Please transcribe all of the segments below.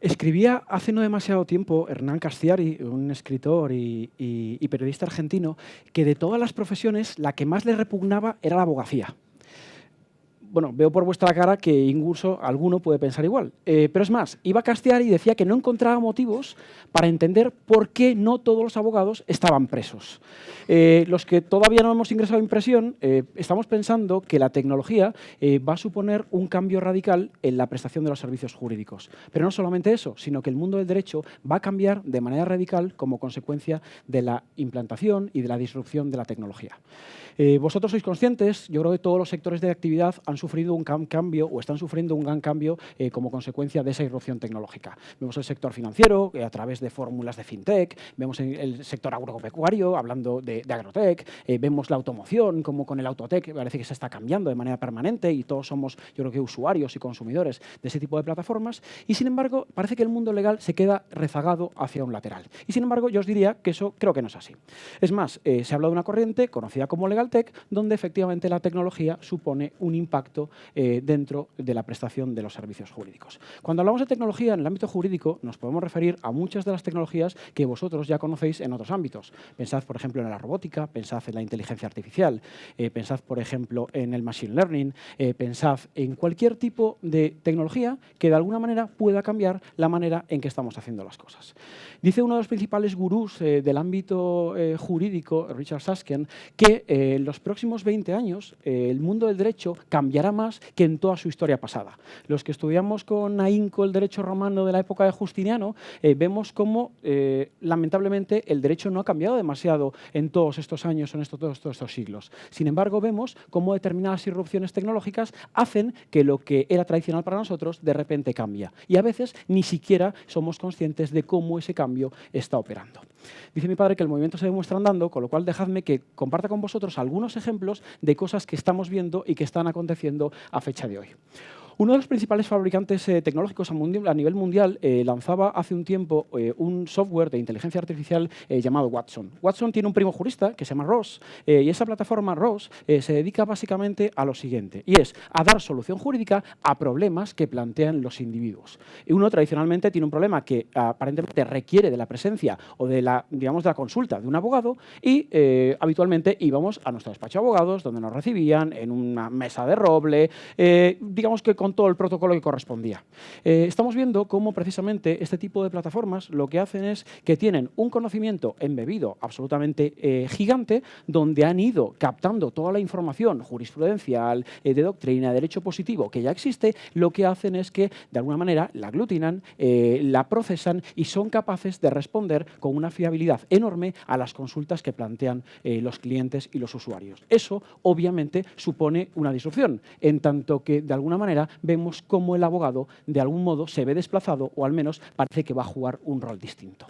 Escribía hace no demasiado tiempo Hernán Castiari, un escritor y periodista argentino, que de todas las profesiones la que más le repugnaba era la abogacía. Bueno, veo por vuestra cara que incluso alguno puede pensar igual. Pero es más, iba a Castiari y decía que no encontraba motivos para entender por qué no todos los abogados estaban presos. Los que todavía no hemos ingresado a impresión, estamos pensando que la tecnología va a suponer un cambio radical en la prestación de los servicios jurídicos. Pero no solamente eso, sino que el mundo del derecho va a cambiar de manera radical como consecuencia de la implantación y de la disrupción de la tecnología. Vosotros sois conscientes, yo creo que todos los sectores de actividad han sufrido un gran cambio o están sufriendo un gran cambio como consecuencia de esa irrupción tecnológica. Vemos el sector financiero a través de fórmulas de fintech, vemos el sector agropecuario hablando de agrotech, vemos la automoción como con el autotech parece que se está cambiando de manera permanente y todos somos, yo creo que usuarios y consumidores de ese tipo de plataformas y sin embargo parece que el mundo legal se queda rezagado hacia un lateral. Y sin embargo yo os diría que eso creo que no es así. Es más, se habla de una corriente conocida como Legal Tech, donde efectivamente la tecnología supone un impacto dentro de la prestación de los servicios jurídicos. Cuando hablamos de tecnología en el ámbito jurídico, nos podemos referir a muchas de las tecnologías que vosotros ya conocéis en otros ámbitos. Pensad, por ejemplo, en la robótica, pensad en la inteligencia artificial, pensad, por ejemplo, en el machine learning, pensad en cualquier tipo de tecnología que de alguna manera pueda cambiar la manera en que estamos haciendo las cosas. Dice uno de los principales gurús del ámbito jurídico, Richard Susskind, que en los próximos 20 años el mundo del derecho cambiará más que en toda su historia pasada. Los que estudiamos con ahínco el derecho romano de la época de Justiniano, vemos cómo lamentablemente el derecho no ha cambiado demasiado en todos estos años o en todos estos siglos. Sin embargo, vemos cómo determinadas irrupciones tecnológicas hacen que lo que era tradicional para nosotros de repente cambia. Y a veces ni siquiera somos conscientes de cómo ese cambio está operando. Dice mi padre que el movimiento se demuestra andando, con lo cual dejadme que comparta con vosotros algunos ejemplos de cosas que estamos viendo y que están aconteciendo a fecha de hoy. Uno de los principales fabricantes tecnológicos a nivel mundial lanzaba hace un tiempo un software de inteligencia artificial llamado Watson. Watson tiene un primo jurista que se llama Ross y esa plataforma Ross se dedica básicamente a lo siguiente y es a dar solución jurídica a problemas que plantean los individuos. Y uno tradicionalmente tiene un problema que aparentemente requiere de la presencia o de la, digamos, de la consulta de un abogado y habitualmente íbamos a nuestro despacho de abogados donde nos recibían en una mesa de roble, digamos que con todo el protocolo que correspondía. Estamos viendo cómo precisamente este tipo de plataformas lo que hacen es que tienen un conocimiento embebido absolutamente gigante donde han ido captando toda la información jurisprudencial, de doctrina, de derecho positivo que ya existe, lo que hacen es que de alguna manera la aglutinan, la procesan y son capaces de responder con una fiabilidad enorme a las consultas que plantean los clientes y los usuarios. Eso obviamente supone una disrupción, en tanto que de alguna manera vemos cómo el abogado de algún modo se ve desplazado o al menos parece que va a jugar un rol distinto.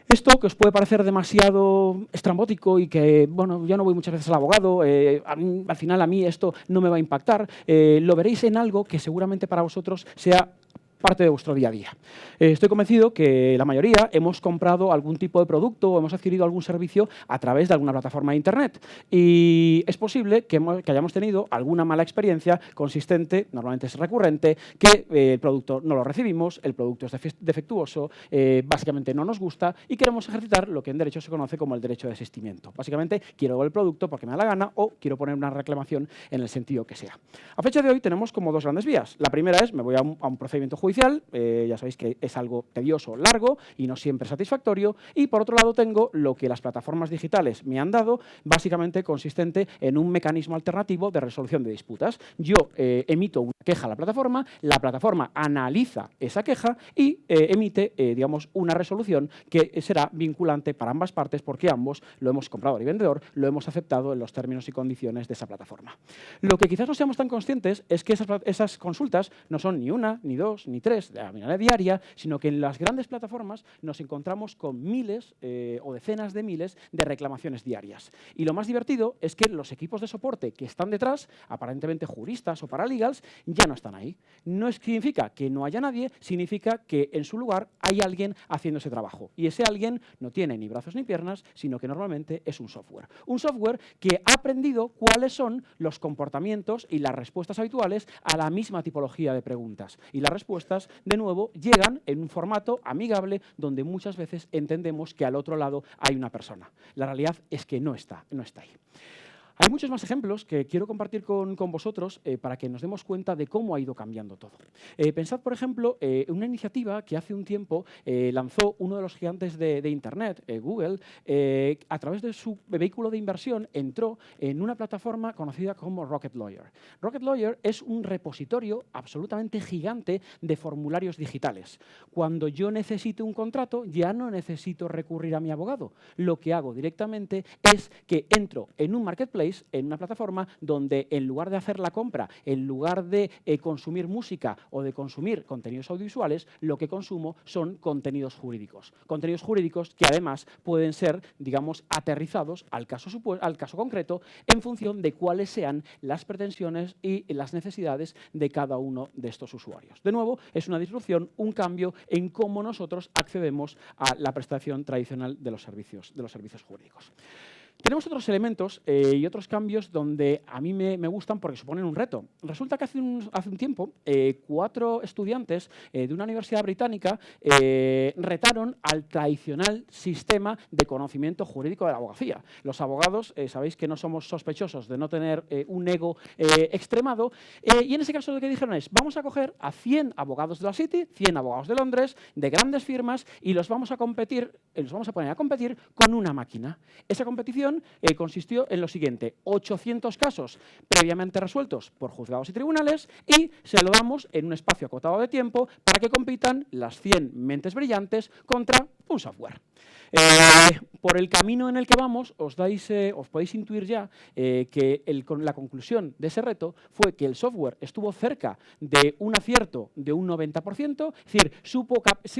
Esto que os puede parecer demasiado estrambótico y que, bueno, yo no voy muchas veces al abogado, al final a mí esto no me va a impactar, lo veréis en algo que seguramente para vosotros sea parte de vuestro día a día. Estoy convencido que la mayoría hemos comprado algún tipo de producto o hemos adquirido algún servicio a través de alguna plataforma de Internet y es posible que hayamos tenido alguna mala experiencia consistente, normalmente es recurrente, que el producto no lo recibimos, el producto es defectuoso, básicamente no nos gusta y queremos ejercitar lo que en derecho se conoce como el derecho de desistimiento. Básicamente quiero el producto porque me da la gana o quiero poner una reclamación en el sentido que sea. A fecha de hoy tenemos como dos grandes vías. La primera es me voy a un procedimiento judicial, ya sabéis que es algo tedioso, largo y no siempre satisfactorio. Y por otro lado tengo lo que las plataformas digitales me han dado, básicamente consistente en un mecanismo alternativo de resolución de disputas. Yo emito una queja a la plataforma analiza esa queja y emite, digamos, una resolución que será vinculante para ambas partes porque ambos, lo hemos comprador y vendedor, lo hemos aceptado en los términos y condiciones de esa plataforma. Lo que quizás no seamos tan conscientes es que esas consultas no son ni una, ni dos, ni tres de la manera diaria, sino que en las grandes plataformas nos encontramos con miles o decenas de miles de reclamaciones diarias. Y lo más divertido es que los equipos de soporte que están detrás, aparentemente juristas o paralegals, ya no están ahí. No significa que no haya nadie, significa que en su lugar hay alguien haciendo ese trabajo. Y ese alguien no tiene ni brazos ni piernas, sino que normalmente es un software. Un software que ha aprendido cuáles son los comportamientos y las respuestas habituales a la misma tipología de preguntas. Y las respuestas, de nuevo, llegan en un formato amigable donde muchas veces entendemos que al otro lado hay una persona. La realidad es que no está ahí. Hay muchos más ejemplos que quiero compartir con vosotros para que nos demos cuenta de cómo ha ido cambiando todo. Pensad, por ejemplo, en una iniciativa que hace un tiempo lanzó uno de los gigantes de Internet, Google, a través de su vehículo de inversión entró en una plataforma conocida como Rocket Lawyer. Rocket Lawyer es un repositorio absolutamente gigante de formularios digitales. Cuando yo necesito un contrato, ya no necesito recurrir a mi abogado. Lo que hago directamente es que entro en un marketplace, en una plataforma donde en lugar de hacer la compra, en lugar de consumir música o de consumir contenidos audiovisuales, lo que consumo son contenidos jurídicos. Contenidos jurídicos que además pueden ser, digamos, aterrizados al caso concreto en función de cuáles sean las pretensiones y las necesidades de cada uno de estos usuarios. De nuevo, es una disrupción, un cambio en cómo nosotros accedemos a la prestación tradicional de los servicios jurídicos. Tenemos otros elementos y otros cambios donde a mí me gustan porque suponen un reto. Resulta que hace un tiempo 4 estudiantes de una universidad británica retaron al tradicional sistema de conocimiento jurídico de la abogacía. Los abogados sabéis que no somos sospechosos de no tener un ego extremado y en ese caso lo que dijeron es vamos a coger a 100 abogados de la City, 100 abogados de Londres, de grandes firmas y los vamos a poner a competir con una máquina. Esa competición consistió en lo siguiente: 800 casos previamente resueltos por juzgados y tribunales y se lo damos en un espacio acotado de tiempo para que compitan las 100 mentes brillantes contra un software. Por el camino en el que vamos, os podéis intuir ya que la conclusión de ese reto fue que el software estuvo cerca de un acierto de un 90%, es decir,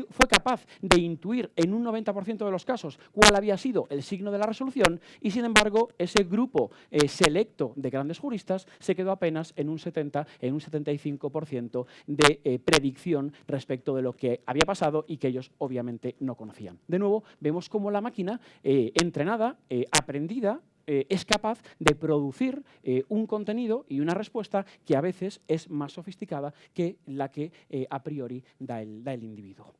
fue capaz de intuir en un 90% de los casos cuál había sido el signo de la resolución y, sin embargo, ese grupo selecto de grandes juristas se quedó apenas en un 75% de predicción respecto de lo que había pasado y que ellos obviamente no conocían. De nuevo, vemos cómo la máquina entrenada, aprendida, es capaz de producir un contenido y una respuesta que a veces es más sofisticada que la que a priori da el individuo.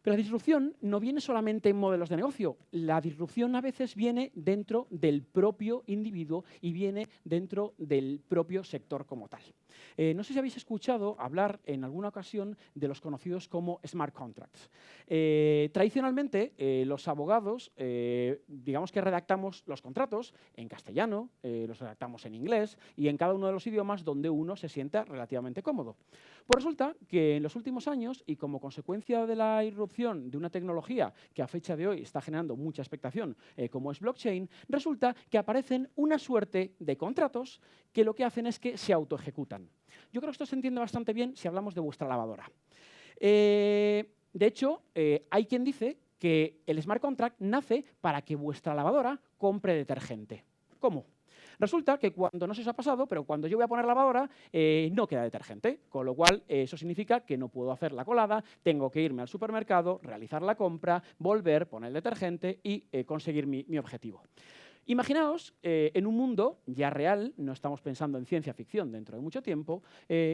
Pero la disrupción no viene solamente en modelos de negocio. La disrupción a veces viene dentro del propio individuo y viene dentro del propio sector como tal. No sé si habéis escuchado hablar en alguna ocasión de los conocidos como smart contracts. Tradicionalmente, los abogados, digamos que redactamos los contratos en castellano, los redactamos en inglés y en cada uno de los idiomas donde uno se sienta relativamente cómodo. Pues resulta que en los últimos años, y como consecuencia de la irrupción de una tecnología que a fecha de hoy está generando mucha expectación, como es blockchain, resulta que aparecen una suerte de contratos que lo que hacen es que se autoejecutan. Yo creo que esto se entiende bastante bien si hablamos de vuestra lavadora. De hecho, hay quien dice que el smart contract nace para que vuestra lavadora compre detergente. ¿Cómo? Resulta que no se os ha pasado, pero cuando yo voy a poner lavadora no queda detergente, con lo cual eso significa que no puedo hacer la colada, tengo que irme al supermercado, realizar la compra, volver, poner el detergente y conseguir mi objetivo. Imaginaos, en un mundo ya real, no estamos pensando en ciencia ficción dentro de mucho tiempo,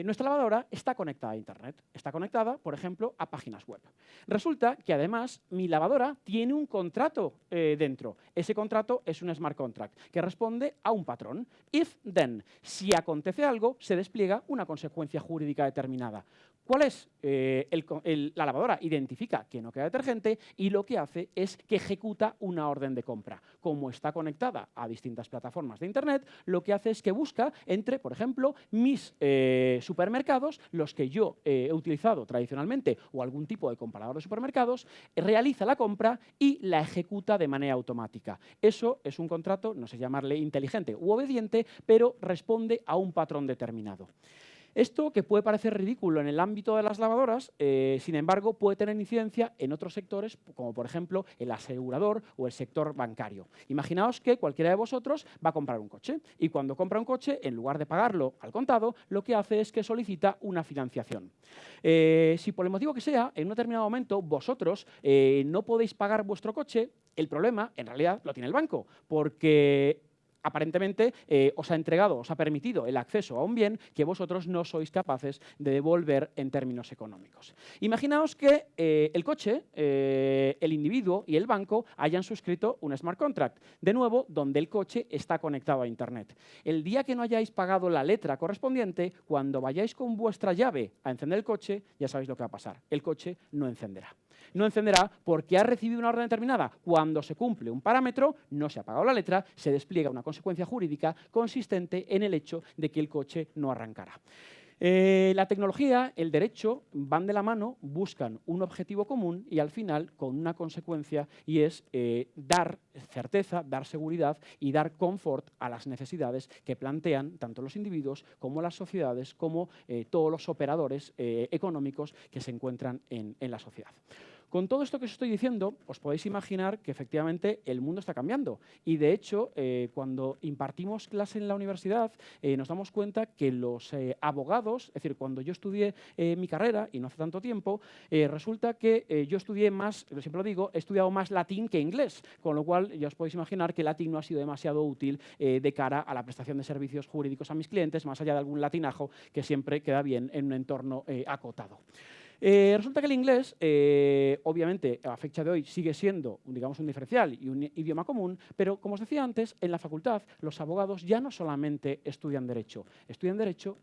nuestra lavadora está conectada a Internet. Está conectada, por ejemplo, a páginas web. Resulta que, además, mi lavadora tiene un contrato dentro. Ese contrato es un smart contract que responde a un patrón. If, then. Si acontece algo, se despliega una consecuencia jurídica determinada. ¿Cuál es? La lavadora identifica que no queda detergente y lo que hace es que ejecuta una orden de compra. Como está conectada a distintas plataformas de Internet, lo que hace es que busca entre, por ejemplo, mis supermercados, los que yo he utilizado tradicionalmente o algún tipo de comparador de supermercados, realiza la compra y la ejecuta de manera automática. Eso es un contrato, no sé llamarle inteligente u obediente, pero responde a un patrón determinado. Esto, que puede parecer ridículo en el ámbito de las lavadoras, sin embargo, puede tener incidencia en otros sectores, como por ejemplo el asegurador o el sector bancario. Imaginaos que cualquiera de vosotros va a comprar un coche y cuando compra un coche, en lugar de pagarlo al contado, lo que hace es que solicita una financiación. Si por el motivo que sea, en un determinado momento vosotros no podéis pagar vuestro coche, el problema en realidad lo tiene el banco, porque aparentemente os ha entregado, os ha permitido el acceso a un bien que vosotros no sois capaces de devolver en términos económicos. Imaginaos que el coche, el individuo y el banco hayan suscrito un smart contract, de nuevo, donde el coche está conectado a Internet. El día que no hayáis pagado la letra correspondiente, cuando vayáis con vuestra llave a encender el coche, ya sabéis lo que va a pasar. El coche no encenderá. No encenderá porque ha recibido una orden determinada. Cuando se cumple un parámetro, no se ha pagado la letra, se despliega una consecuencia jurídica consistente en el hecho de que el coche no arrancará. La tecnología, el derecho, van de la mano, buscan un objetivo común y al final con una consecuencia y es dar certeza, dar seguridad y dar confort a las necesidades que plantean tanto los individuos como las sociedades, como todos los operadores económicos que se encuentran en la sociedad. Con todo esto que os estoy diciendo, os podéis imaginar que efectivamente el mundo está cambiando. Y de hecho, cuando impartimos clase en la universidad, nos damos cuenta que los abogados, es decir, cuando yo estudié mi carrera, y no hace tanto tiempo, resulta que yo estudié más, siempre lo digo, he estudiado más latín que inglés, con lo cual ya os podéis imaginar que el latín no ha sido demasiado útil de cara a la prestación de servicios jurídicos a mis clientes, más allá de algún latinajo que siempre queda bien en un entorno acotado. Resulta que el inglés, obviamente, a fecha de hoy sigue siendo, digamos, un diferencial y un idioma común, pero, como os decía antes, en la facultad los abogados ya no solamente estudian Derecho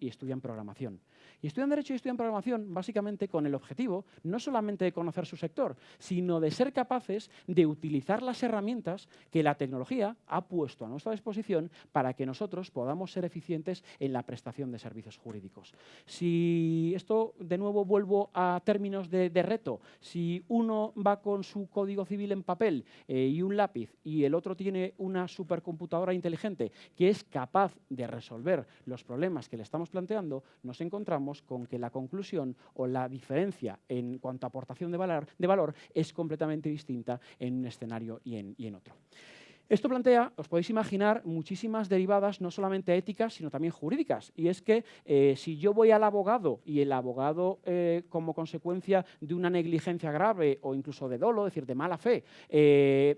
y estudian Programación. Y estudian Derecho y estudian Programación básicamente con el objetivo no solamente de conocer su sector, sino de ser capaces de utilizar las herramientas que la tecnología ha puesto a nuestra disposición para que nosotros podamos ser eficientes en la prestación de servicios jurídicos. Si esto, de nuevo, vuelvo a términos de reto, si uno va con su código civil en papel y un lápiz y el otro tiene una supercomputadora inteligente que es capaz de resolver los problemas que le estamos planteando, nos encontramos con que la conclusión o la diferencia en cuanto a aportación de valor es completamente distinta en un escenario y en otro. Esto plantea, os podéis imaginar, muchísimas derivadas no solamente éticas, sino también jurídicas. Y es que si yo voy al abogado y el abogado, como consecuencia de una negligencia grave o incluso de dolo, es decir, de mala fe,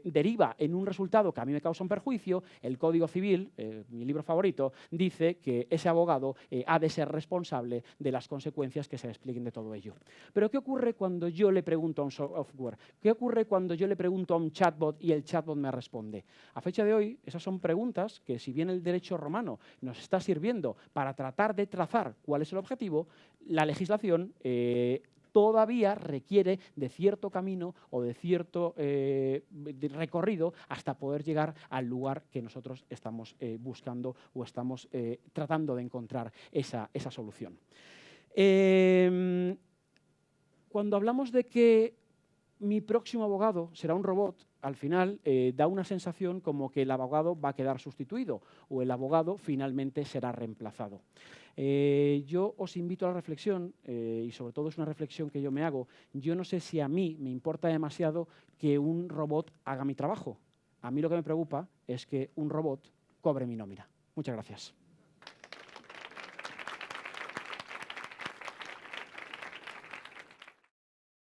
deriva en un resultado que a mí me causa un perjuicio, el Código Civil, mi libro favorito, dice que ese abogado ha de ser responsable de las consecuencias que se desplieguen de todo ello. Pero ¿qué ocurre cuando yo le pregunto a un software? ¿Qué ocurre cuando yo le pregunto a un chatbot y el chatbot me responde? A fecha de hoy, esas son preguntas que, si bien el derecho romano nos está sirviendo para tratar de trazar cuál es el objetivo, la legislación todavía requiere de cierto camino o de cierto recorrido hasta poder llegar al lugar que nosotros estamos buscando o estamos tratando de encontrar esa solución. Cuando hablamos de que mi próximo abogado será un robot, al final da una sensación como que el abogado va a quedar sustituido o el abogado finalmente será reemplazado. Yo os invito a la reflexión, y sobre todo es una reflexión que yo me hago. Yo no sé si a mí me importa demasiado que un robot haga mi trabajo. A mí lo que me preocupa es que un robot cobre mi nómina. Muchas gracias.